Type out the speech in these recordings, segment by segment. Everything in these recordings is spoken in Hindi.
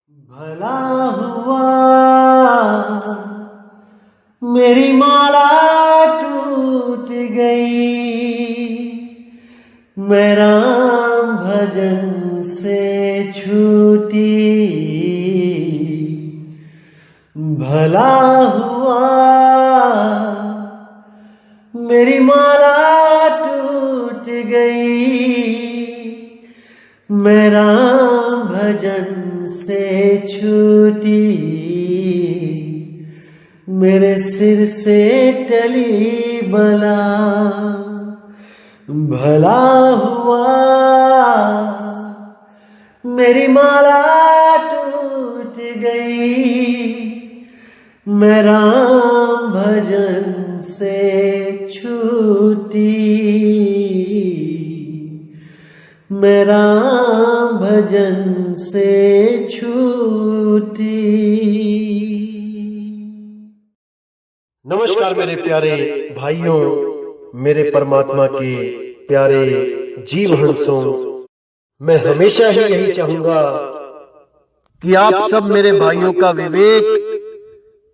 भला हुआ मेरी माला टूट गई, मैं राम भजन से छूटी। भला हुआ मेरी माला टूट गई, मैं राम भजन से छूटी। मेरे सिर से टली बला, भला हुआ मेरी माला टूट गई, मैं राम भजन से छूटी। मैं राम भजन से छूटी। नमस्कार मेरे प्यारे भाइयों, मेरे परमात्मा के प्यारे जीव हंसों। मैं हमेशा ही यही चाहूंगा कि आप सब मेरे भाइयों का विवेक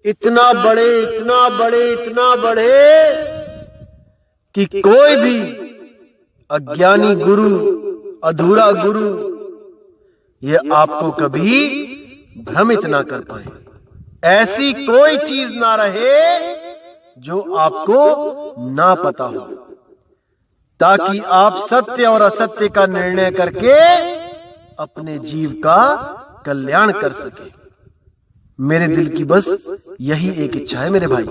इतना बढ़े, इतना बढ़े, इतना बढ़े कि कोई भी अज्ञानी गुरु, अधूरा गुरु ये आपको कभी भ्रमित ना कर पाए। ऐसी कोई चीज ना रहे जो आपको ना पता हो, ताकि आप सत्य और असत्य का निर्णय करके अपने जीव का कल्याण कर सके। मेरे दिल की बस यही एक इच्छा है मेरे भाई।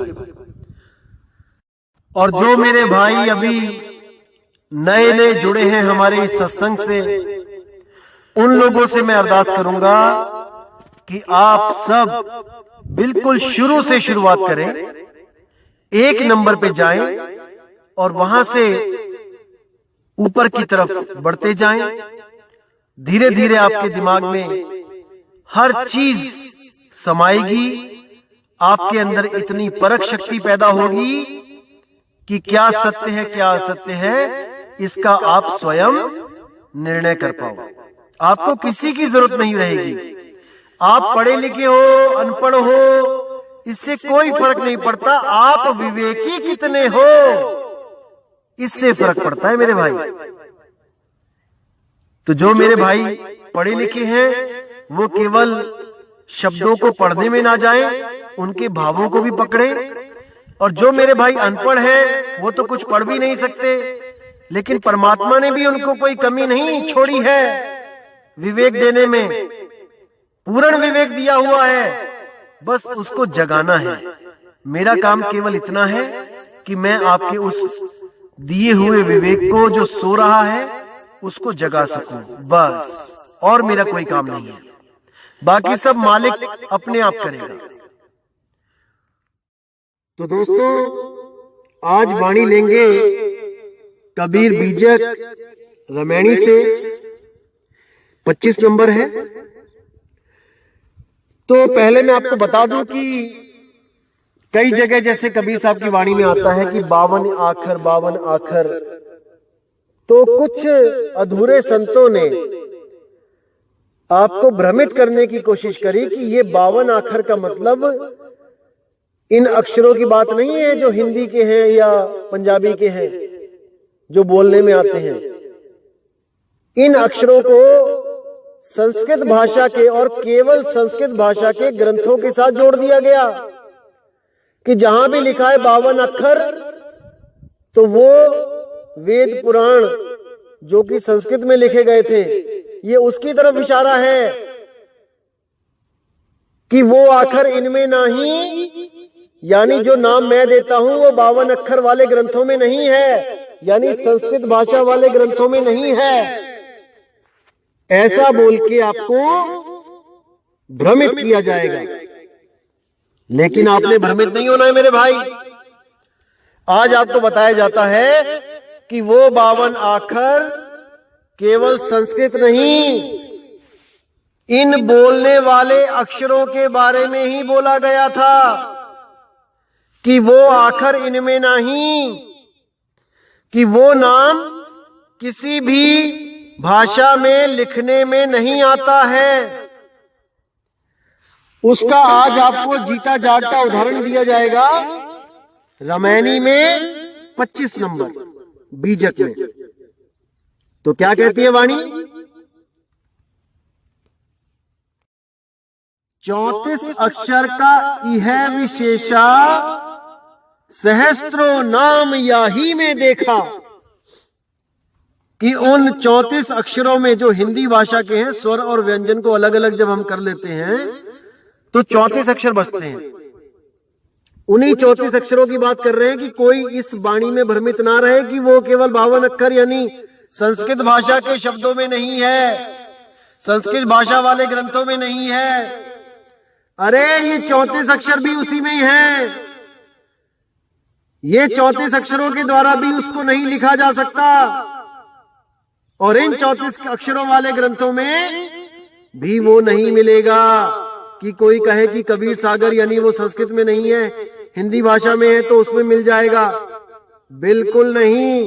और जो मेरे भाई अभी नए नए जुड़े हैं हमारे इस सत्संग से, उन लोगों से मैं अरदास करूंगा कि आप सब बिल्कुल शुरू से शुरुआत करें, 1 नंबर पे जाएं और वहां से ऊपर की तरफ बढ़ते जाएं। धीरे धीरे आपके दिमाग में हर चीज समाएगी, आपके अंदर इतनी परख शक्ति पैदा होगी कि क्या सत्य है क्या असत्य है इसका आप स्वयं निर्णय कर पाओ। आपको किसी की जरूरत नहीं रहेगी। आप पढ़े लिखे हो, अनपढ़ हो, इससे कोई फर्क नहीं पड़ता। आप विवेकी कितने हो इससे फर्क पड़ता है मेरे भाई। तो जो मेरे भाई पढ़े लिखे हैं वो केवल शब्दों को पढ़ने में ना जाएं, उनके भावों को भी पकड़े। और जो मेरे भाई अनपढ़ हैं वो तो कुछ पढ़ भी नहीं सकते, लेकिन परमात्मा ने भी उनको कोई कमी नहीं छोड़ी है विवेक देने में। पूर्ण विवेक दिया हुआ है, बस उसको जगाना है। मेरा काम केवल इतना है कि मैं आपके उस दिए हुए विवेक को जो सो रहा है उसको जगा सकूं, बस। और मेरा कोई काम नहीं है, बाकी सब मालिक अपने आप करेगा। तो दोस्तों, आज वाणी लेंगे कबीर बीजक रमैनी से, 25 नंबर है। तो पहले मैं आपको बता दूं कि कई जगह जैसे कबीर साहब की वाणी में आता है कि 52 आखर 52 आखर। तो कुछ अधूरे संतों ने आपको भ्रमित करने की कोशिश करी कि ये 52 आखर का मतलब इन अक्षरों की बात नहीं है जो हिंदी के हैं या पंजाबी के हैं जो बोलने में आते हैं। इन अक्षरों को संस्कृत भाषा के और केवल संस्कृत भाषा के ग्रंथों के साथ जोड़ दिया गया कि जहां भी लिखा है 52 अक्षर तो वो वेद पुराण जो कि संस्कृत में लिखे गए थे, ये उसकी तरफ इशारा है कि वो आखर इनमें नहीं, यानी जो नाम मैं देता हूं वो 52 अक्षर वाले ग्रंथों में नहीं है, यानी संस्कृत भाषा वाले ग्रंथों में नहीं है। ऐसा बोल के आपको भ्रमित किया जाएगा, लेकिन आपने भ्रमित नहीं होना है मेरे भाई। आज आपको बताया जाता है कि वो 52 आखर केवल संस्कृत नहीं, इन बोलने वाले अक्षरों के बारे में ही बोला गया था कि वो आखर इनमें नहीं, कि वो नाम किसी भी भाषा में लिखने में नहीं आता है, उसका आज आपको जीता जागता उदाहरण दिया जाएगा रामायणी में 25 नंबर बीजक में। तो क्या कहती है वाणी? 34 अक्षर का इह विशेषा, सहस्त्रों नाम याही में देखा। कि उन 34 अक्षरों में जो हिंदी भाषा के हैं, स्वर और व्यंजन को अलग अलग जब हम कर लेते हैं तो 34 अक्षर बचते हैं। उन्हीं 34 अक्षरों की बात कर रहे हैं कि कोई इस वाणी में भ्रमित ना रहे कि वो केवल 52 अक्षर यानी संस्कृत भाषा के शब्दों में नहीं है, संस्कृत भाषा वाले ग्रंथों में नहीं है। अरे ये 34 अक्षर भी उसी में ही है। ये 34 अक्षरों के द्वारा भी उसको नहीं लिखा जा सकता। और इन 34 अक्षरों वाले ग्रंथों में भी वो नहीं मिलेगा कि कोई कहे कि कबीर सागर यानी वो संस्कृत में नहीं है, हिंदी भाषा में है तो उसमें मिल जाएगा। बिल्कुल नहीं।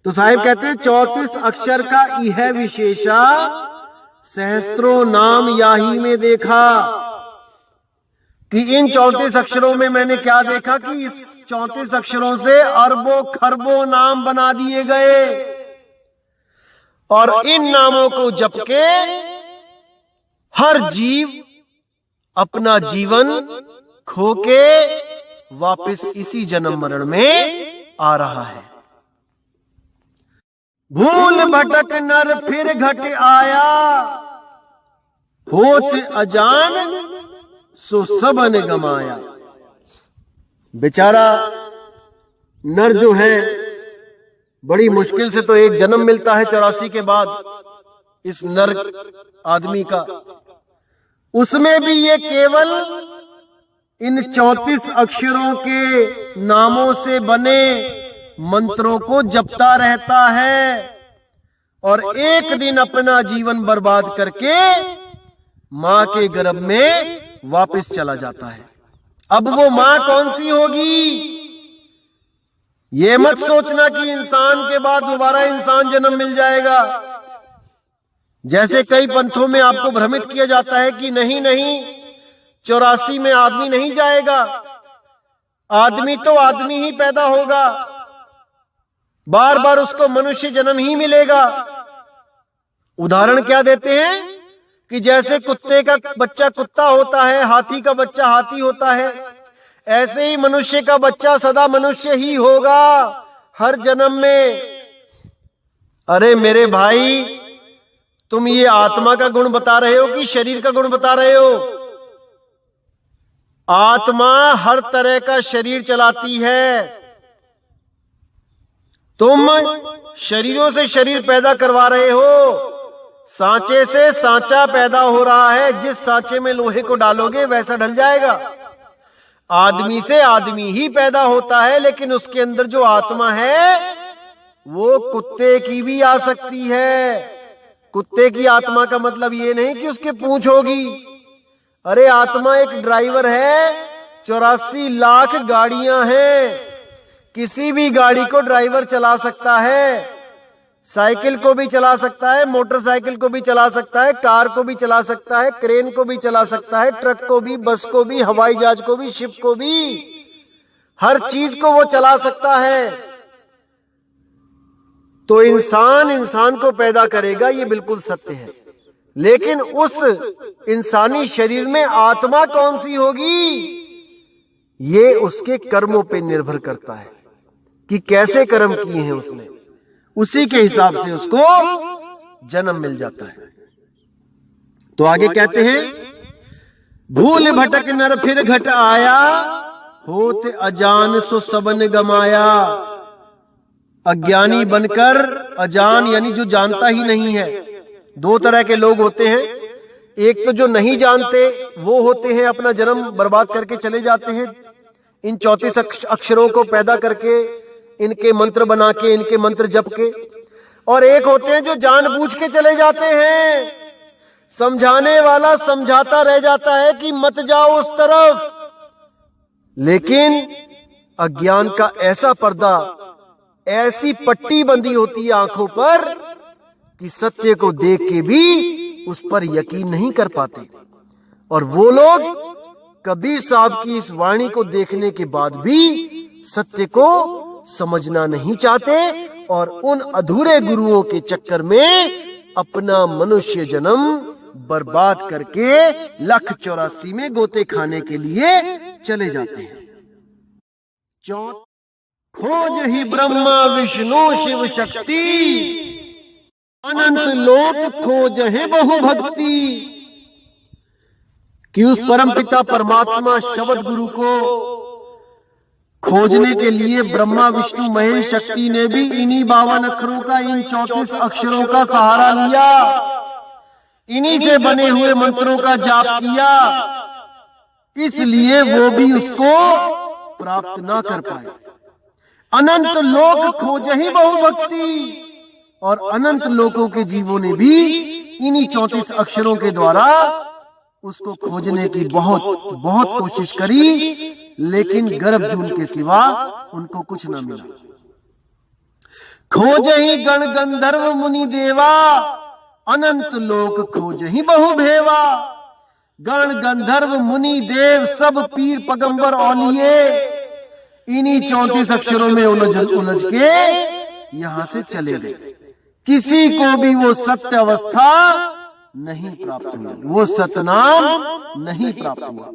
तो साहिब कहते हैं 34 अक्षर का इह विशेषा, सहस्त्रों नाम याही में देखा। कि इन 34 अक्षरों में मैंने क्या देखा कि इस 34 अक्षरों से अरबों खरबों नाम बना दिए गए। और इन नामों को जप के हर जीव अपना जीवन खो के वापस इसी जन्म मरण में आ रहा है। भूल भटक नर फिर घट आया, होत अजान सो सबन गमाया। बेचारा नर जो है बड़ी मुश्किल से तो एक जन्म मिलता है 84 के बाद इस नर आदमी का। उसमें भी ये केवल इन 34 अक्षरों के नामों से बने मंत्रों को जपता रहता है और एक दिन अपना जीवन बर्बाद करके मां के गर्भ में वापस चला जाता है। अब वो मां कौन सी होगी? ये मत सोचना कि इंसान के बाद दोबारा इंसान जन्म मिल जाएगा। जैसे कई पंथों में आपको भ्रमित किया जाता है कि नहीं नहीं 84 में आदमी नहीं जाएगा, आदमी तो आदमी ही पैदा होगा, बार बार उसको मनुष्य जन्म ही मिलेगा। उदाहरण क्या देते हैं कि जैसे कुत्ते का बच्चा कुत्ता होता है, हाथी का बच्चा हाथी होता है, ऐसे ही मनुष्य का बच्चा सदा मनुष्य ही होगा हर जन्म में। अरे मेरे भाई, तुम ये आत्मा का गुण बता रहे हो कि शरीर का गुण बता रहे हो? आत्मा हर तरह का शरीर चलाती है। तुम शरीरों से शरीर पैदा करवा रहे हो, सांचे से सांचा पैदा हो रहा है। जिस सांचे में लोहे को डालोगे वैसा ढल जाएगा। आदमी से आदमी ही पैदा होता है, लेकिन उसके अंदर जो आत्मा है वो कुत्ते की भी आ सकती है। कुत्ते की आत्मा का मतलब ये नहीं कि उसके पूंछ होगी। अरे आत्मा एक ड्राइवर है। 84 लाख गाड़ियां हैं, किसी भी गाड़ी को ड्राइवर चला सकता है। साइकिल को भी चला सकता है, मोटरसाइकिल को भी चला सकता है, कार को भी चला सकता है, क्रेन को भी चला सकता है, ट्रक को भी, बस को भी, हवाई जहाज को भी, शिप को भी, हर चीज को वो चला सकता है। तो इंसान को पैदा करेगा, ये बिल्कुल सत्य है। लेकिन उस इंसानी शरीर में आत्मा कौन सी होगी, ये उसके कर्मों पे निर्भर करता है कि कैसे कर्म किए हैं उसने, उसी के हिसाब से उसको जन्म मिल जाता है। तो आगे कहते हैं, भूल भटक नर फिर घट आया, होत अजान सो सबन गमाया। अज्ञानी बनकर, अजान यानी जो जानता ही नहीं है। दो तरह के लोग होते हैं, एक तो जो नहीं जानते वो होते हैं, अपना जन्म बर्बाद करके चले जाते हैं इन 34 अक्षरों को पैदा करके, इनके मंत्र बना के, इनके मंत्र जप के। और एक होते हैं जो जानबूझ के चले जाते हैं। समझाने वाला समझाता रह जाता है कि मत जाओ उस तरफ, लेकिन अज्ञान का ऐसा पर्दा, ऐसी पट्टी बंदी होती है आंखों पर कि सत्य को देख के भी उस पर यकीन नहीं कर पाते। और वो लोग कबीर साहब की इस वाणी को देखने के बाद भी सत्य को समझना नहीं चाहते और उन अधूरे गुरुओं के चक्कर में अपना मनुष्य जन्म बर्बाद करके 1,84 में गोते खाने के लिए चले जाते हैं। खोज ही ब्रह्मा विष्णु शिव शक्ति, अनंत लोक खोज है बहु भक्ति। कि उस परम पिता परमात्मा शब्द गुरु को खोजने के लिए ब्रह्मा विष्णु महेश शक्ति ने भी इन्हीं 52 अक्षरों का, इन 34 अक्षरों का सहारा लिया, इन्हीं से बने हुए मंत्रों का जाप किया, इसलिए वो भी उसको प्राप्त ना कर पाए। अनंत लोक खोज ही बहु भक्ति, और अनंत लोकों के जीवों ने भी इन्हीं 34 अक्षरों के द्वारा उसको खोजने की बहुत बहुत कोशिश करी, लेकिन गर्भ जून के सिवा उनको कुछ न मिला। खोज ही गण गंधर्व मुनि देवा, अनंत लोक खोज ही बहु भेवा। गण गंधर्व मुनि देव सब पीर पैगंबर औलिए इन्हीं 34 अक्षरों में उलझ के यहां से चले गए। किसी को भी वो सत्य अवस्था नहीं प्राप्त हुआ, वो सतनाम नहीं प्राप्त हुआ।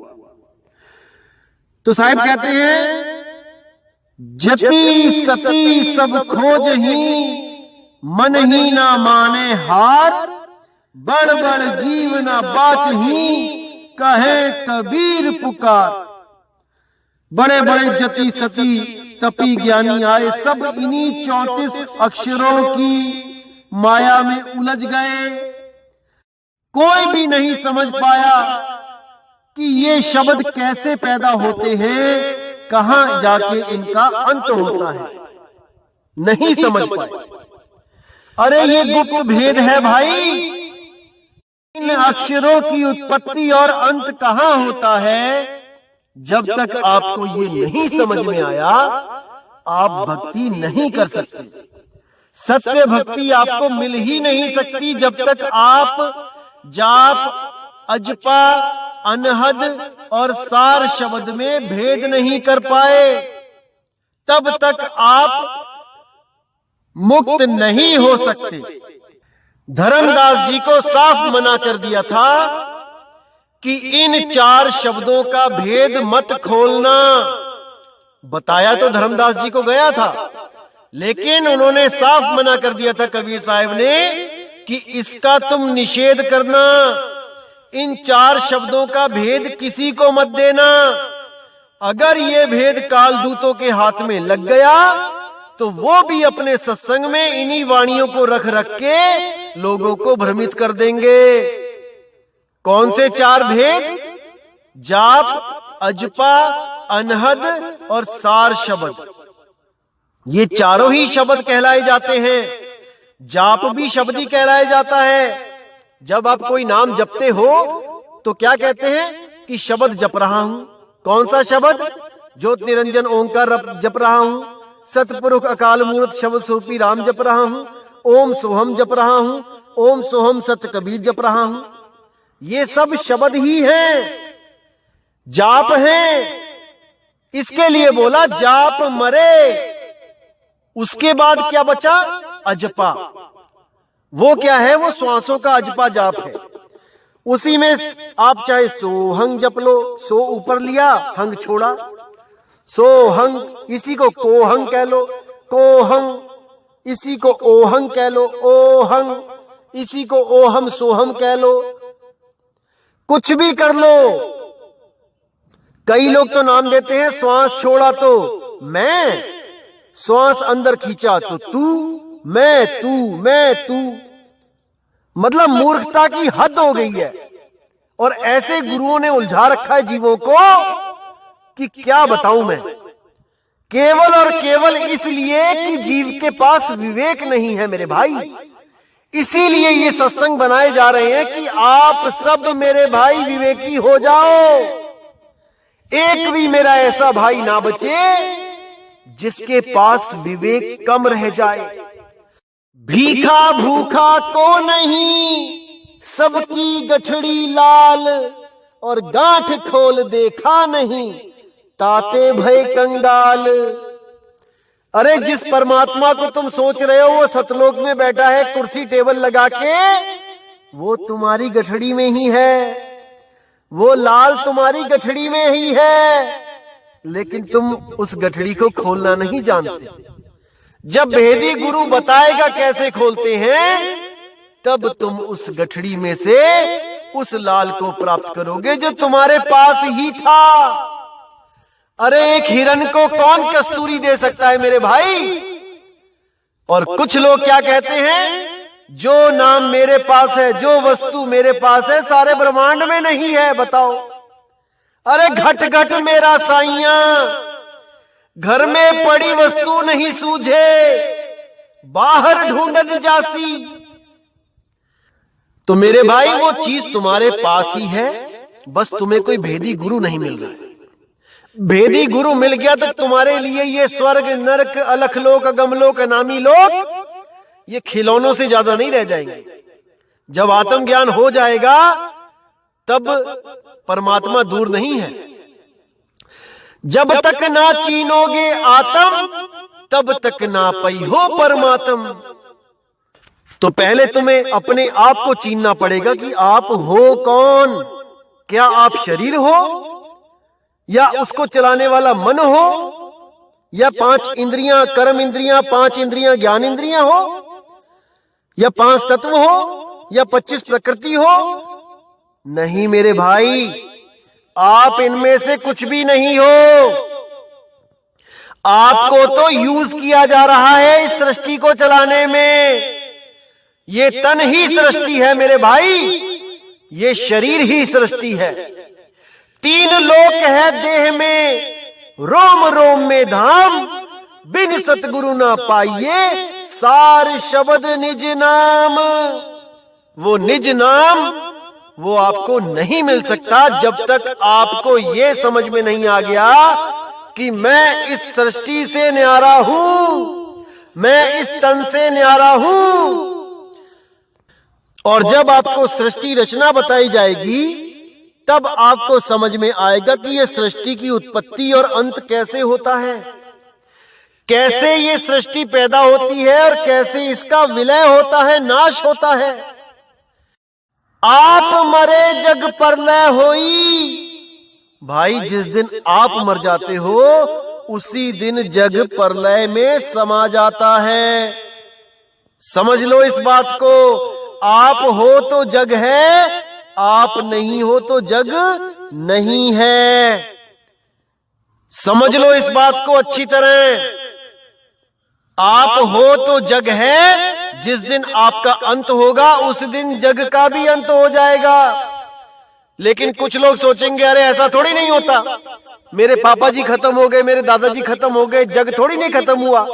तो साहिब कहते हैं, जति सती सब खोज ही, मन ही ना माने हार। बड़ बड़ जीव ना बाच ही, कहे कबीर पुकार। बड़े बड़े जति सती तपी ज्ञानी आए, सब इन्हीं 34 अक्षरों की माया में उलझ गए। कोई भी नहीं समझ पाया कि ये शब्द कैसे पैदा होते हैं, कहां जाके इनका अंत होता है, नहीं समझ पाए। अरे ये गुप्त भेद है भाई, इन अक्षरों की उत्पत्ति और अंत कहां होता है। जब तक आपको ये नहीं समझ में आया, आप भक्ति नहीं कर सकते। सत्य भक्ति आपको मिल ही नहीं सकती जब तक आप जाप, अजपा, अनहद और सार शब्द में भेद नहीं कर पाए। तब तक आप मुक्त नहीं हो सकते। धर्मदास जी को साफ मना कर दिया था कि इन 4 शब्दों का भेद मत खोलना। बताया तो धर्मदास जी को गया था, लेकिन उन्होंने साफ मना कर दिया था कबीर साहब ने कि इसका तुम निषेध करना। इन 4 शब्दों का भेद किसी को मत देना। अगर ये भेद कालदूतों के हाथ में लग गया तो वो भी अपने सत्संग में इन्हीं वाणियों को रख रख के लोगों को भ्रमित कर देंगे। कौन से 4 भेद? जाप, अजपा, अनहद और सार शब्द। ये चारों ही शब्द कहलाए जाते हैं। जाप भी शब्द ही कहलाया जाता है। जब आप कोई नाम जपते हो तो क्या कहते हैं कि शब्द जप रहा हूं। कौन सा शब्द? ज्योत निरंजन ओंकार जप रहा हूं, सतपुरुष अकाल मूर्त शब्द स्वरूपी राम जप रहा हूं, ओम सोहम जप रहा हूं, ओम सोहम सत कबीर जप रहा हूं। ये सब शब्द ही हैं, जाप हैं। इसके लिए बोला जाप मरे। उसके बाद क्या बचा? अजपा। वो क्या है? वो श्वासों का अजपा जाप है। उसी में आप चाहे सोहंग जप लो, सो ऊपर लिया, हंग छोड़ा, सोहंग, इसी को कोहंग कह लो, कोहंग, इसी को ओहंग कह लो, ओहंग, इसी को ओहम सोहम कह लो, कुछ भी कर लो। कई लोग तो नाम देते हैं, श्वास छोड़ा तो मैं, श्वास अंदर खींचा तो तू, मैं तू। मतलब मूर्खता की हद हो गई है। और ऐसे गुरुओं ने उलझा रखा है जीवों को कि क्या बताऊं मैं। केवल और केवल इसलिए कि जीव के पास विवेक नहीं है मेरे भाई। इसीलिए ये सत्संग बनाए जा रहे हैं कि आप सब मेरे भाई विवेकी हो जाओ। एक भी मेरा ऐसा भाई ना बचे जिसके पास विवेक कम रह जाए। भीखा भूखा को नहीं, सबकी गठड़ी लाल, और गांठ खोल देखा नहीं, ताते भय कंगाल। अरे जिस परमात्मा को तुम सोच रहे हो वो सतलोक में बैठा है कुर्सी टेबल लगा के, वो तुम्हारी गठड़ी में ही है, वो लाल तुम्हारी गठड़ी में ही है, लेकिन तुम उस गठड़ी को खोलना नहीं जानते। जब भेदी गुरु बताएगा कैसे खोलते हैं, तब तुम उस गठड़ी में से उस लाल को प्राप्त करोगे जो तुम्हारे पास ही था। अरे एक हिरन को कौन कस्तूरी दे सकता है मेरे भाई? और कुछ लोग क्या कहते हैं, जो नाम मेरे पास है, जो वस्तु मेरे पास है, सारे ब्रह्मांड में नहीं है। बताओ, अरे घट घट मेरा साइया, घर में पड़ी वस्तु नहीं सूझे, बाहर ढूंढन जासी। तो मेरे भाई वो चीज तुम्हारे पास ही है, बस तुम्हें कोई भेदी गुरु नहीं मिल रहा है। भेदी गुरु मिल गया तो तुम्हारे लिए ये स्वर्ग नरक अलखलोक अगमलोक अनामी लोक ये खिलौनों से ज्यादा नहीं रह जाएंगे। जब आत्मज्ञान हो जाएगा तब परमात्मा दूर नहीं है। जब तक ना चीनोगे आत्म, तब तक ना पई हो परमात्म। तो पहले तुम्हें अपने आप को चीनना पड़ेगा कि आप हो कौन। क्या आप शरीर हो, या उसको चलाने वाला मन हो, या 5 इंद्रियां कर्म इंद्रियां, 5 इंद्रियां ज्ञान इंद्रियां हो, या 5 तत्व हो, या 25 प्रकृति हो? नहीं मेरे भाई, आप इनमें से कुछ भी नहीं हो। आपको तो यूज किया जा रहा है इस सृष्टि को चलाने में। ये तन ही सृष्टि है मेरे भाई, ये शरीर ही सृष्टि है। 3 लोक है देह में, रोम रोम में धाम, बिन सतगुरु ना पाइए सार शब्द निज नाम। वो निज नाम वो आपको नहीं मिल सकता जब तक आपको ये समझ में नहीं आ गया कि मैं इस सृष्टि से न्यारा हूं, मैं इस तन से न्यारा हूं। और जब आपको सृष्टि रचना बताई जाएगी तब आपको समझ में आएगा कि यह सृष्टि की उत्पत्ति और अंत कैसे होता है, कैसे ये सृष्टि पैदा होती है और कैसे इसका विलय होता है, नाश होता है। आप मरे जग परलय होई। भाई जिस दिन आप मर जाते हो उसी दिन जग परलय में समा जाता है। समझ लो इस बात को। आप हो तो जग है, आप नहीं हो तो जग नहीं है। समझ लो इस बात को अच्छी तरह। आप हो तो जग है, जिस दिन आपका अंत होगा उस दिन जग का भी अंत हो जाएगा। लेकिन कुछ लोग सोचेंगे अरे ऐसा थोड़ी नहीं होता, मेरे पापा जी खत्म हो गए, मेरे दादाजी खत्म हो गए, जग थोड़ी नहीं खत्म हुआ।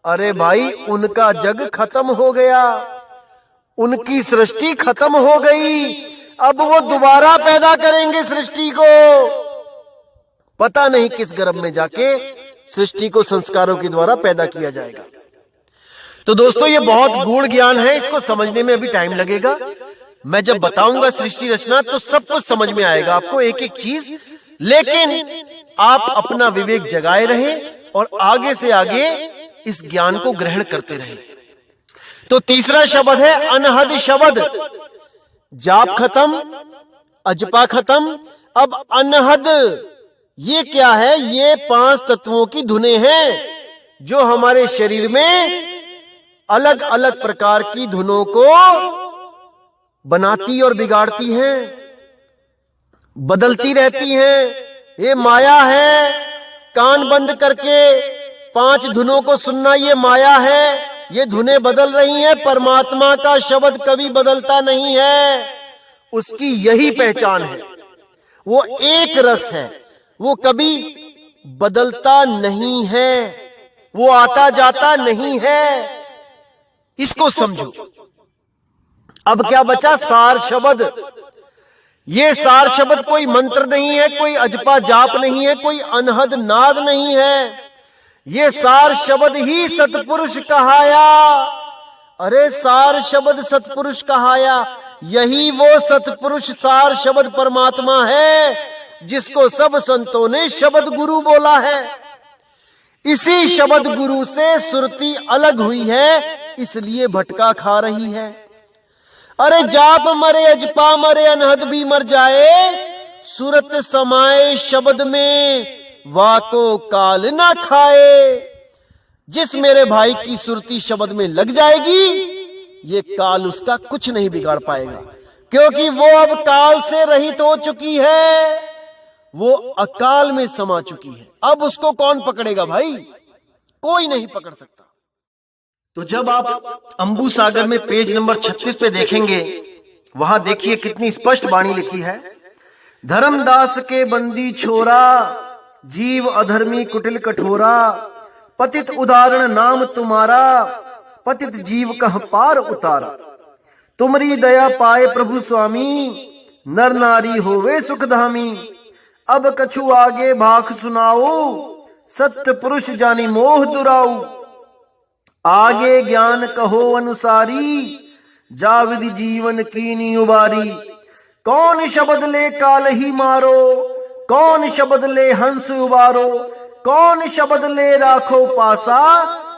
अरे भाई उनका जग खत्म हो गया, उनकी सृष्टि खत्म हो गई, अब वो दोबारा पैदा करेंगे सृष्टि को। पता नहीं किस गर्भ में जाके सृष्टि को संस्कारों के द्वारा पैदा किया जाएगा। तो दोस्तों ये बहुत गूढ़ ज्ञान है, इसको समझने में अभी टाइम लगेगा। मैं जब बताऊंगा सृष्टि रचना तो सब कुछ समझ में आएगा आपको, एक एक चीज। लेकिन आप अपना विवेक जगाए रहे और आगे से आगे इस ज्ञान को ग्रहण करते रहे। तो तीसरा शब्द है अनहद शब्द। जाप खत्म, अजपा खत्म, अब अनहद। ये क्या है? ये 5 तत्वों की धुनें हैं जो हमारे शरीर में अलग अलग प्रकार की धुनों को बनाती और बिगाड़ती हैं, बदलती रहती हैं। ये माया है। कान बंद करके 5 धुनों को सुनना ये माया है। ये धुनें बदल रही हैं। परमात्मा का शब्द कभी बदलता नहीं है, उसकी यही पहचान है। वो एक रस है, वो कभी बदलता नहीं है, वो आता जाता नहीं है। इसको समझो। अब क्या बचा? सार शब्द। ये सार शब्द कोई मंत्र नहीं है, कोई अजपा जाप नहीं है, कोई अनहद नाद नहीं है। ये सार शब्द ही सतपुरुष कहाया। अरे सार शब्द सतपुरुष कहाया, यही वो सतपुरुष सार शब्द परमात्मा है जिसको सब संतों ने शब्द गुरु बोला है। इसी शब्द गुरु से सुरती अलग हुई है, इसलिए भटका खा रही है। अरे जाप मरे अजपा मरे अनहद भी मर जाए, सुरत समाए शब्द में वाको काल ना खाए। जिस मेरे भाई की सुरती शब्द में लग जाएगी, ये काल उसका कुछ नहीं बिगाड़ पाएगा, क्योंकि वो अब काल से रहित हो चुकी है, वो अकाल में समा चुकी है। अब उसको कौन पकड़ेगा भाई? कोई नहीं पकड़ सकता। तो जब आप अंबु सागर में पेज नंबर 36 पे देखेंगे, वहां देखिए कितनी स्पष्ट वाणी लिखी है। धर्मदास के बंदी छोरा, जीव अधर्मी कुटिल कठोरा, पतित उदाहरण नाम तुम्हारा, पतित जीव कह पार उतारा। तुमरी दया पाए प्रभु स्वामी, नर नारी होवे सुखधामी। अब कछु आगे भाख सुनाओ, सत्य पुरुष जानी मोह दुराऊ। आगे ज्ञान कहो अनुसारी, जा विधि जीवन कीनी उबारी। कौन शब्द ले काल ही मारो, कौन शब्द ले हंस उबारो। कौन शब्द ले राखो पासा,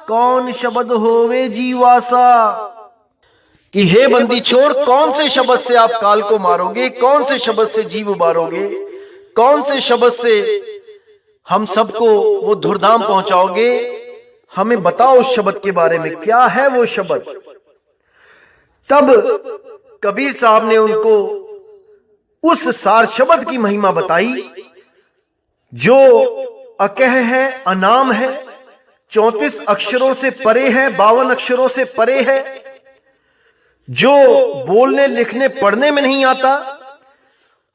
कौन शब्द होवे जीवासा। कि हे बंदी छोड़, कौन से शब्द से आप काल को मारोगे, कौन से शब्द से जीव उबारोगे, कौन से शब्द से हम सबको वो धुरधाम पहुंचाओगे? हमें बताओ उस शब्द के बारे में, क्या है वो शब्द। तब कबीर साहब ने उनको उस सार शब्द की महिमा बताई जो अकह है, अनाम है, 34 अक्षरों से परे है, 52 अक्षरों से परे है, जो बोलने लिखने पढ़ने में नहीं आता,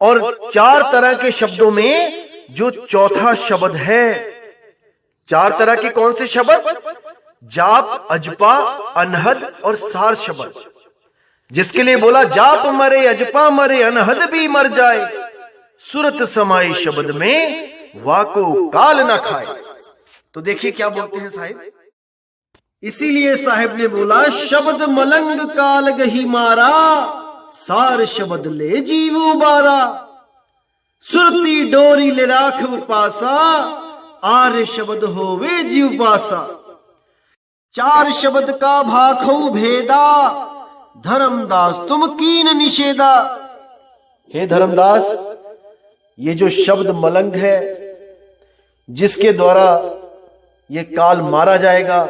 और 4 तरह के शब्दों में जो चौथा शब्द है। 4 तरह के कौन से शब्द? जाप, अजपा, अनहद और सार शब्द। जिसके लिए बोला जाप मरे अजपा मरे अनहद भी मर जाए, सुरत समाई शब्द में वाको काल ना खाए। तो देखिए क्या बोलते हैं साहिब। इसीलिए साहिब ने बोला शब्द मलंग काल गही मारा, सार शब्द ले जीव उबारा। सुरती डोरी ले राखव पासा, आर्य शब्द होवे जीव पासा। 4 शब्द का भाखौ भेदा, धर्मदास तुम कीन निषेधा। हे धर्मदास, ये जो शब्द मलंग है जिसके द्वारा ये काल मारा जाएगा,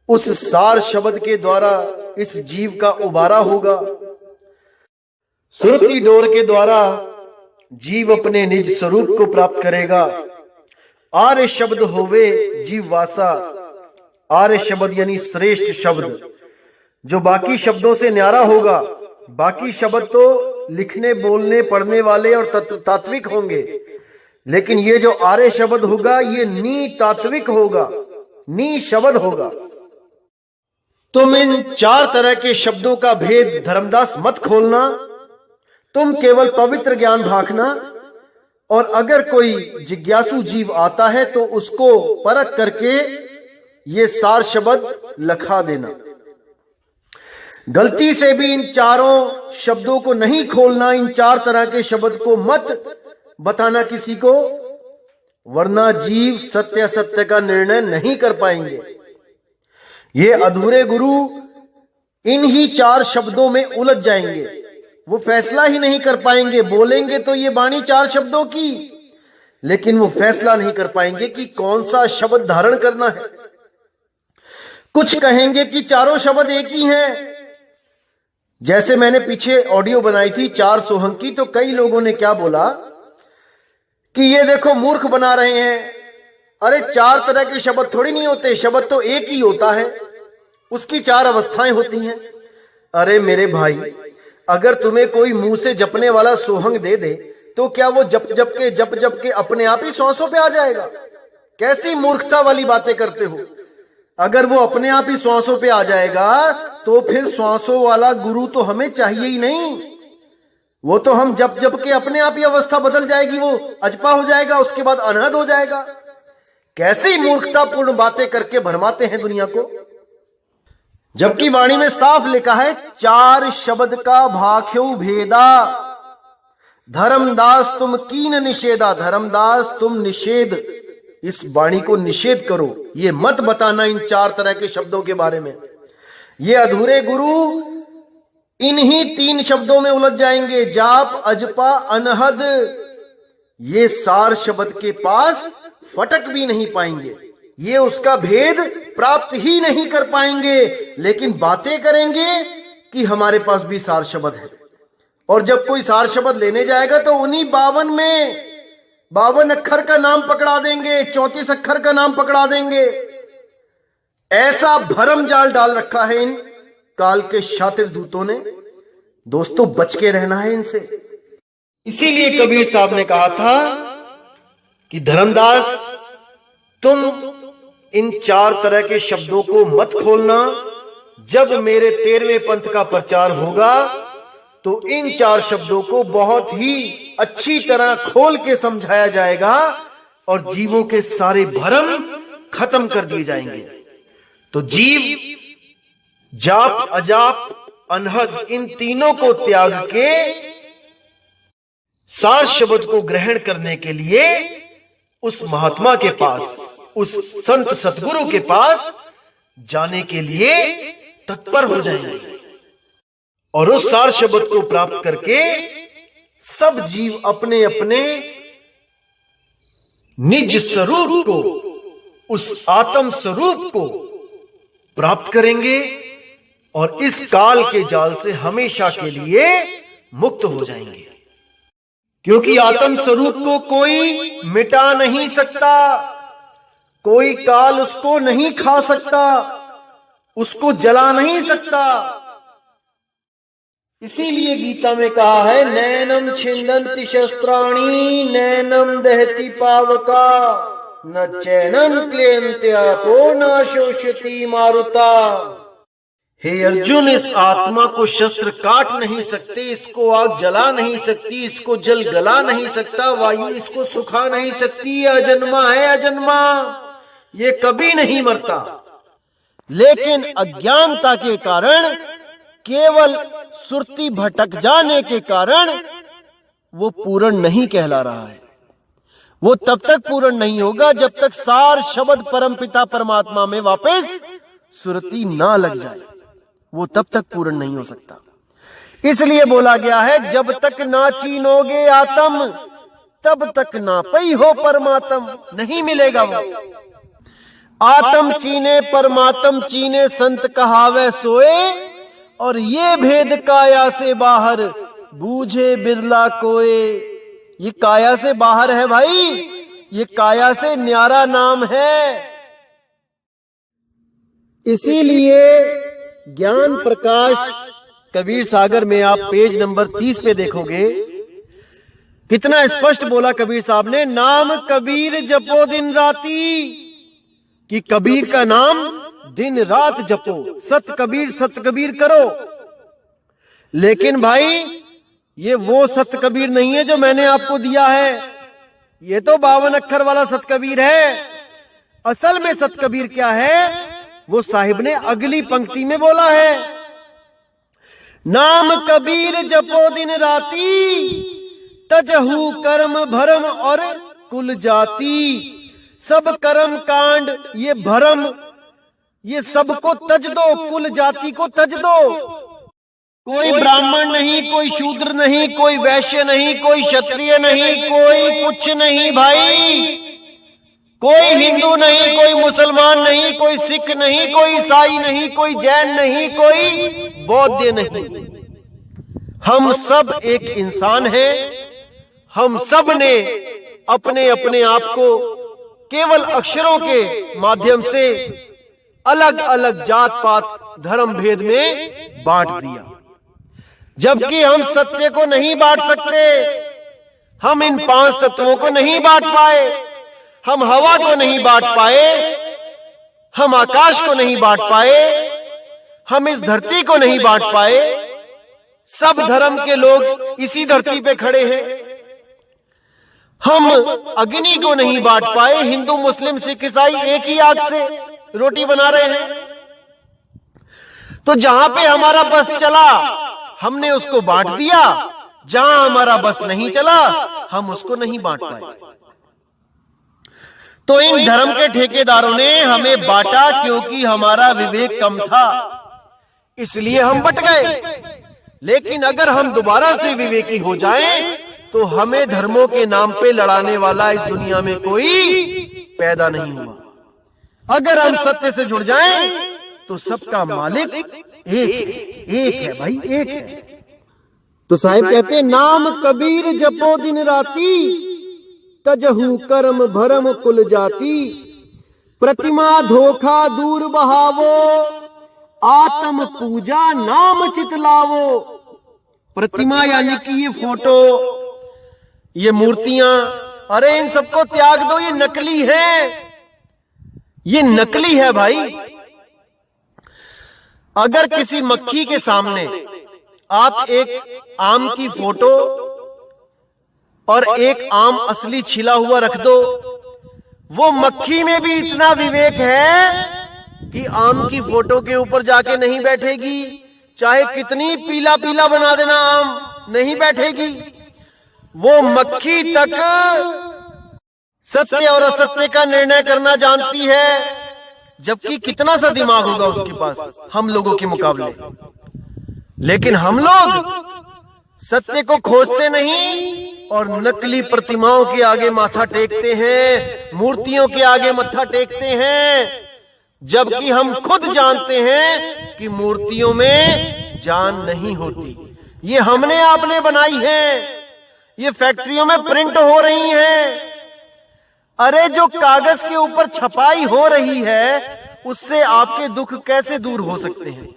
उस सार शब्द के द्वारा इस जीव का उबारा होगा। सुरती डोर के द्वारा जीव अपने निज स्वरूप को प्राप्त करेगा। आर्य शब्द होवे जीव वासा। आर्य शब्द यानी श्रेष्ठ शब्द, जो बाकी शब्दों से न्यारा होगा। बाकी शब्द तो लिखने बोलने पढ़ने वाले और तात्विक होंगे, लेकिन ये जो आर्य शब्द होगा ये नी तात्विक होगा, नी शब्द होगा। तुम इन 4 तरह के शब्दों का भेद धर्मदास मत खोलना, तुम केवल पवित्र ज्ञान भाखना, और अगर कोई जिज्ञासु जीव आता है तो उसको परख करके ये सार शब्द लखा देना। गलती से भी इन 4 शब्दों को नहीं खोलना, इन 4 तरह के शब्द को मत बताना किसी को, वरना जीव सत्य असत्य का निर्णय नहीं कर पाएंगे। ये अधूरे गुरु इन ही 4 शब्दों में उलझ जाएंगे, वो फैसला ही नहीं कर पाएंगे। बोलेंगे तो ये वाणी 4 शब्दों की, लेकिन वो फैसला नहीं कर पाएंगे कि कौन सा शब्द धारण करना है। कुछ कहेंगे कि 4 शब्द एक ही हैं। जैसे मैंने पीछे ऑडियो बनाई थी 4 सोहंग की, तो कई लोगों ने क्या बोला कि ये देखो मूर्ख बना रहे हैं। अरे 4 तरह के शब्द थोड़ी नहीं होते, शब्द तो एक ही होता है, उसकी 4 अवस्थाएं होती हैं। अरे मेरे भाई, अगर तुम्हें कोई मुंह से जपने वाला सोहंग दे दे तो क्या वो जप जप के अपने आप ही श्वासों पे आ जाएगा? कैसी मूर्खता वाली बातें करते हो। अगर वो अपने आप ही श्वासों पे आ जाएगा तो फिर श्वासों वाला गुरु तो हमें चाहिए ही नहीं। वो तो हम जप के अपने आप ही अवस्था बदल जाएगी, वो अजपा हो जाएगा, उसके बाद अनहद हो जाएगा। कैसी मूर्खतापूर्ण बातें करके भरमाते हैं दुनिया को। जबकि वाणी में साफ लिखा है 4 शब्द का भाख्यो भेदा, धर्मदास तुम कीन निषेधा। धर्मदास तुम निषेध, इस वाणी को निषेध करो, ये मत बताना इन 4 तरह के शब्दों के बारे में। ये अधूरे गुरु इन्हीं 3 शब्दों में उलझ जाएंगे, जाप अजपा अनहद। ये सार शब्द के पास फटक भी नहीं पाएंगे, ये उसका भेद प्राप्त ही नहीं कर पाएंगे, लेकिन बातें करेंगे कि हमारे पास भी सार शब्द है। और जब कोई सार शब्द लेने जाएगा तो उन्हीं 52 में 52 अक्षर का नाम पकड़ा देंगे, 34 अक्षर का नाम पकड़ा देंगे। ऐसा भरम जाल डाल रखा है इन काल के शातिर दूतों ने। दोस्तों, बच के रहना है इनसे। इसीलिए कबीर साहब ने कहा था कि धर्मदास तुम इन 4 तरह के शब्दों को मत खोलना। जब मेरे 13वें पंथ का प्रचार होगा तो इन 4 शब्दों को बहुत ही अच्छी तरह खोल के समझाया जाएगा और जीवों के सारे भ्रम खत्म कर दिए जाएंगे। तो जीव, जाप अजाप अनहद, इन तीनों को त्याग के सार शब्द को ग्रहण करने के लिए उस महात्मा के पास, उस संत सतगुरु के पास जाने के लिए तत्पर हो जाएंगे। और उस सार शब्द को प्राप्त करके सब जीव अपने अपने निज स्वरूप को, उस आत्म स्वरूप को प्राप्त करेंगे और इस काल के जाल से हमेशा के लिए मुक्त हो जाएंगे। क्योंकि आत्म स्वरूप को कोई मिटा नहीं सकता, कोई काल उसको नहीं खा सकता, उसको जला नहीं सकता। इसीलिए गीता में कहा है, नैनम छिन्दन्ति शस्त्राणि नैनम दहति पावका न चैनम क्लेन्त्यापो न शोषयति मारुता। हे अर्जुन, इस आत्मा को शस्त्र काट नहीं सकते, इसको आग जला नहीं सकती, इसको जल गला नहीं सकता, वायु इसको सुखा नहीं सकती। ये अजन्मा है, अजन्मा, ये कभी नहीं मरता। लेकिन अज्ञानता के कारण, केवल सुरती भटक जाने के कारण वो पूर्ण नहीं कहला रहा है। वो तब तक पूर्ण नहीं होगा जब तक सार शब्द परमपिता परमात्मा में वापस सुरती ना लग जाए, वो तब तक पूर्ण नहीं हो सकता। इसलिए बोला गया है, जब तक ना चीनोगे आत्म तब तक ना पई हो परमात्म। नहीं मिलेगा वो। आत्म चीने परमात्म चीने, संत कहावे सोए, और ये भेद काया से बाहर बूझे बिरला कोए। ये काया से बाहर है भाई, ये काया से न्यारा नाम है। इसीलिए ज्ञान प्रकाश कबीर सागर में आप पेज नंबर 30 पे देखोगे, कितना स्पष्ट बोला कबीर साहब ने, नाम कबीर जपो दिन राती, कि कबीर का नाम दिन रात जपो, सत कबीर करो। लेकिन भाई ये वो सत कबीर नहीं है जो मैंने आपको दिया है, ये तो 52 अक्षर वाला सत कबीर है। असल में सत कबीर क्या है, वो साहिब ने अगली पंक्ति में बोला है, नाम कबीर जपो दिन राती तजहू कर्म भरम और कुल जाति। सब कर्म कांड ये भरम, ये सबको तज दो, कुल जाति को तज दो। कोई ब्राह्मण नहीं, कोई शूद्र नहीं, कोई वैश्य नहीं, कोई क्षत्रिय नहीं, कोई कुछ नहीं भाई। कोई हिंदू नहीं, कोई मुसलमान नहीं, कोई सिख नहीं, कोई ईसाई नहीं, कोई जैन नहीं, कोई बौद्ध नहीं। हम सब एक इंसान हैं। हम सब ने अपने अपने आप को केवल अक्षरों के माध्यम से अलग अलग जात पात धर्म भेद में बांट दिया, जबकि हम सत्य को नहीं बांट सकते। हम इन 5 तत्वों को नहीं बांट पाए, हम हवा को नहीं बांट पाए, हम आकाश को नहीं बांट पाए, हम इस धरती को नहीं बांट पाए। सब धर्म के लोग इसी धरती पे खड़े हैं। हम अग्नि को नहीं बांट पाए। हिंदू मुस्लिम सिख ईसाई एक ही आग से रोटी बना रहे हैं। तो जहां पे हमारा बस चला हमने उसको बांट दिया, जहां हमारा बस नहीं चला हम उसको नहीं बांट पाए। तो इन धर्म के ठेकेदारों ने हमें बांटा क्योंकि हमारा विवेक कम था, इसलिए हम बट गए। लेकिन अगर हम दोबारा से विवेकी हो जाएं तो हमें धर्मों के नाम पे लड़ाने वाला इस दुनिया में कोई पैदा नहीं हुआ। अगर हम सत्य से जुड़ जाएं तो सबका मालिक एक है भाई, एक है। तो साहिब कहते हैं, नाम कबीर जपो दिन राती, तजहू कर्म भरम कुल जाती, प्रतिमा धोखा दूर बहावो, आत्म पूजा नाम चितलावो। प्रतिमा यानी कि ये फोटो, ये मूर्तियां, अरे इन सबको त्याग दो, ये नकली है, ये नकली है भाई। अगर किसी मक्खी के सामने आप एक आम की फोटो और एक आम असली छिला हुआ रख दो, वो मक्खी में भी इतना विवेक है कि आम की फोटो के ऊपर जाके नहीं बैठेगी, चाहे कितनी पीला पीला बना देना आम, नहीं बैठेगी। वो मक्खी तक सत्य और असत्य का निर्णय करना जानती है, जबकि कितना सा दिमाग होगा उसके पास हम लोगों के मुकाबले। लेकिन हम लोग सत्य को खोजते नहीं और नकली प्रतिमाओं के आगे माथा टेकते हैं, मूर्तियों के आगे माथा टेकते हैं, जबकि हम खुद जानते हैं कि मूर्तियों में जान नहीं होती। ये हमने आपने बनाई है, ये फैक्ट्रियों में प्रिंट हो रही हैं। अरे जो कागज के ऊपर छपाई हो रही है उससे आपके दुख कैसे दूर हो सकते हैं?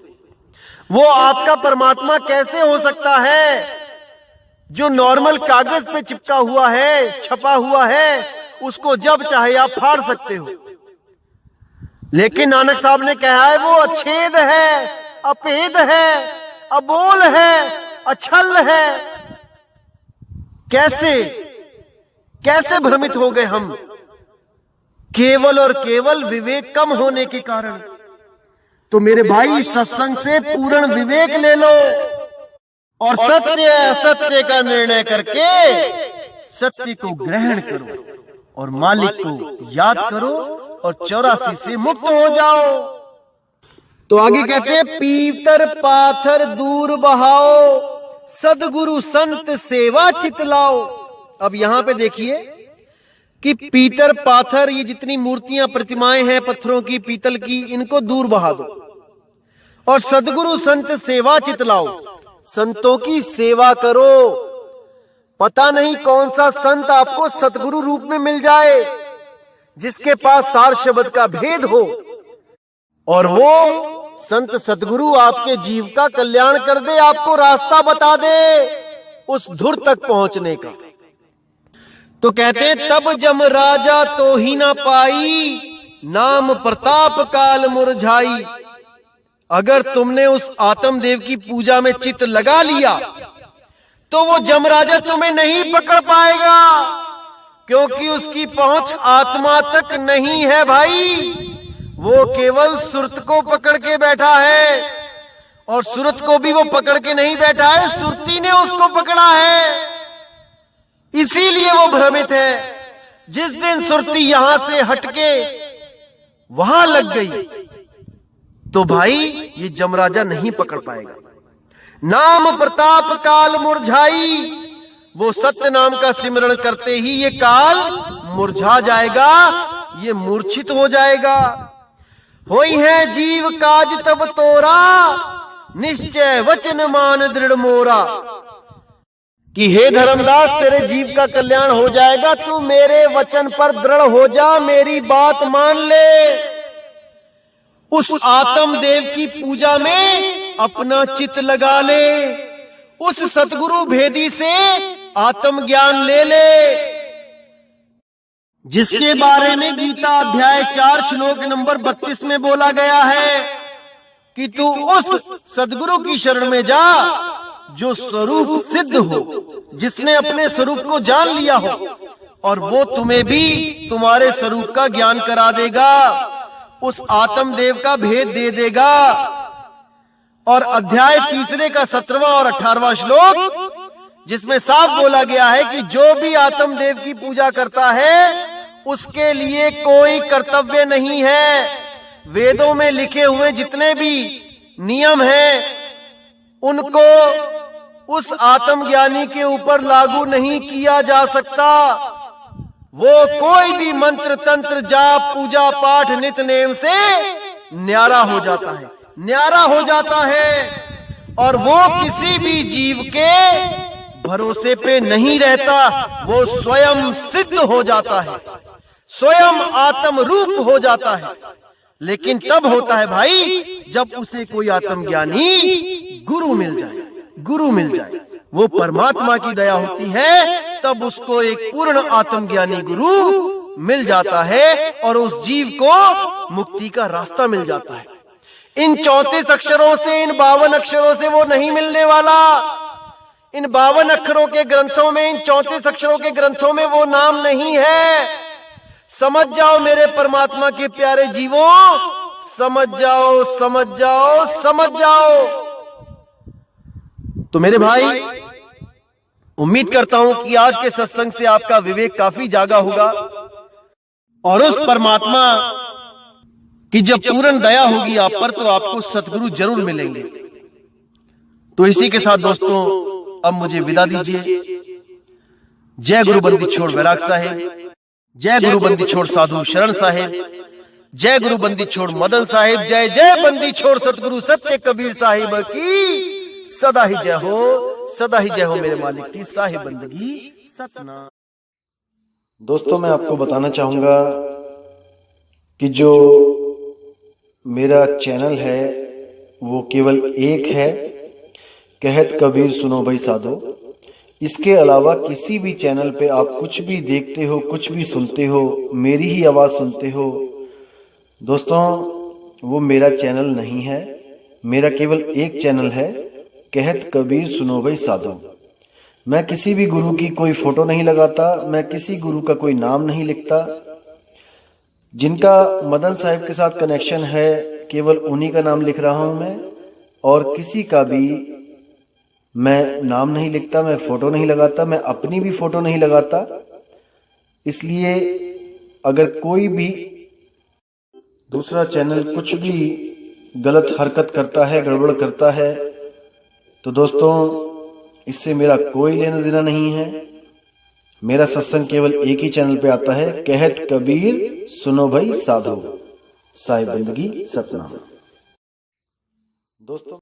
वो आपका परमात्मा कैसे हो सकता है? जो नॉर्मल कागज पे चिपका हुआ है, छपा हुआ है, उसको जब चाहे आप फाड़ सकते हो। लेकिन नानक साहब ने कहा है वो अछेद है, अपेद है, अबोल है, अछल है। कैसे भ्रमित हो गए हम, केवल और केवल विवेक कम होने के कारण। तो मेरे भाई, सत्संग से पूर्ण विवेक ले लो और सत्य असत्य का निर्णय करके सत्य को ग्रहण करो और मालिक को याद करो और 84 से मुक्त हो जाओ। तो आगे कहते हैं, पीतर पाथर दूर बहाओ, सदगुरु संत सेवा चितलाओ। अब यहां पे देखिए कि पीतर पाथर, ये जितनी मूर्तियां प्रतिमाएं हैं पत्थरों की, पीतल की, इनको दूर बहा दो और सदगुरु संत सेवा चितलाओ। संतों की सेवा करो। पता नहीं कौन सा संत आपको सतगुरु रूप में मिल जाए जिसके पास सार शब्द का भेद हो, और वो संत सतगुरु आपके जीव का कल्याण कर दे, आपको रास्ता बता दे उस धुर तक पहुंचने का। तो कहते हैं, तब जम राजा तो ही ना पाई, नाम प्रताप काल मुरझाई। अगर तुमने उस आत्मदेव की पूजा में चित्त लगा लिया तो वो जमराजा तुम्हें नहीं पकड़ पाएगा, क्योंकि उसकी पहुंच आत्मा तक नहीं है भाई। वो केवल सुरत को पकड़ के बैठा है, और सुरत को भी वो पकड़ के नहीं बैठा है, सुरती ने उसको पकड़ा है। इसीलिए वो भ्रमित है। जिस दिन सुरती यहां से हटके वहां लग गई तो भाई ये जमराजा नहीं पकड़ पाएगा। नाम प्रताप काल मुरझाई, वो सत्य नाम का सिमरण करते ही ये काल मुरझा जाएगा, ये मूर्छित हो जाएगा। होई है जीव काज तब तोरा, निश्चय वचन मान दृढ़ मोरा। कि हे धर्मदास, तेरे जीव का कल्याण हो जाएगा, तू मेरे वचन पर दृढ़ हो जा, मेरी बात मान ले। उस आत्मदेव की पूजा में अपना चित्त लगा ले, उस सतगुरु भेदी से आत्म ज्ञान ले ले, जिसके बारे में गीता अध्याय 4 श्लोक नंबर 32 में बोला गया है कि तू उस सदगुरु की शरण में जा जो स्वरूप सिद्ध हो, जिसने अपने स्वरूप को जान लिया हो, और वो तुम्हें भी तुम्हारे स्वरूप का ज्ञान करा देगा, उस आत्मदेव का भेद दे देगा। और अध्याय 3 का 17वां और 18वां श्लोक, जिसमें साफ बोला गया है कि जो भी आत्मदेव की पूजा करता है उसके लिए कोई कर्तव्य नहीं है। वेदों में लिखे हुए जितने भी नियम हैं उनको उस आत्मज्ञानी के ऊपर लागू नहीं किया जा सकता। वो कोई भी मंत्र तंत्र जाप पूजा पाठ नित नेम से न्यारा हो जाता है, न्यारा हो जाता है, और वो किसी भी जीव के भरोसे पे नहीं रहता। वो स्वयं सिद्ध हो जाता है, स्वयं आत्म रूप हो जाता है। लेकिन तब होता है भाई जब उसे कोई आत्मज्ञानी गुरु मिल जाए, गुरु मिल जाए। वो परमात्मा की दया होती है, तब उसको एक पूर्ण आत्मज्ञानी गुरु मिल जाता है और उस जीव को मुक्ति का रास्ता मिल जाता है। इन 34 अक्षरों से, इन 52 अक्षरों से वो नहीं मिलने वाला। इन 52 अक्षरों के ग्रंथों में, इन 34 अक्षरों के ग्रंथों में वो नाम नहीं है। समझ जाओ मेरे परमात्मा के प्यारे जीवों, समझ जाओ, समझ जाओ, समझ जाओ। तो मेरे भाई, उम्मीद करता हूं कि आज के सत्संग से आपका विवेक काफी जागा होगा और उस परमात्मा की जब पूर्ण दया होगी आप पर तो आपको सतगुरु जरूर मिलेंगे। तो इसी के साथ दोस्तों अब मुझे विदा दीजिए। जय गुरु बंदी छोड़ वैराग साहेब, जय गुरु बंदी छोड़ साधु शरण साहेब, जय गुरु बंदी छोड़ मदन साहेब, जय जय बंदी छोड़ सतगुरु सत्य कबीर साहिब की सदा ही जय हो, सदा ही जय हो मेरे मालिक की साहिब बंदगी सतना। दोस्तों मैं आपको बताना चाहूंगा कि जो मेरा चैनल है वो केवल एक है, कहत कबीर सुनो भाई साधो। इसके अलावा किसी भी चैनल पे आप कुछ भी देखते हो, कुछ भी सुनते हो, मेरी ही आवाज सुनते हो, दोस्तों वो मेरा चैनल नहीं है। मेरा केवल एक चैनल है, कहत कबीर सुनो भाई साधो। मैं किसी भी गुरु की कोई फोटो नहीं लगाता, मैं किसी गुरु का कोई नाम नहीं लिखता। जिनका मदन साहिब के साथ कनेक्शन है केवल उन्हीं का नाम लिख रहा हूं मैं, और किसी का भी मैं नाम नहीं लिखता, मैं फोटो नहीं लगाता, मैं अपनी भी फोटो नहीं लगाता। इसलिए अगर कोई भी दूसरा चैनल कुछ भी गलत हरकत करता है, गड़बड़ करता है, तो दोस्तों इससे मेरा कोई लेना देना नहीं है। मेरा सत्संग केवल एक ही चैनल पे आता है, कहत कबीर सुनो भाई साधो, साहिब बंदगी सतनाम। दोस्तों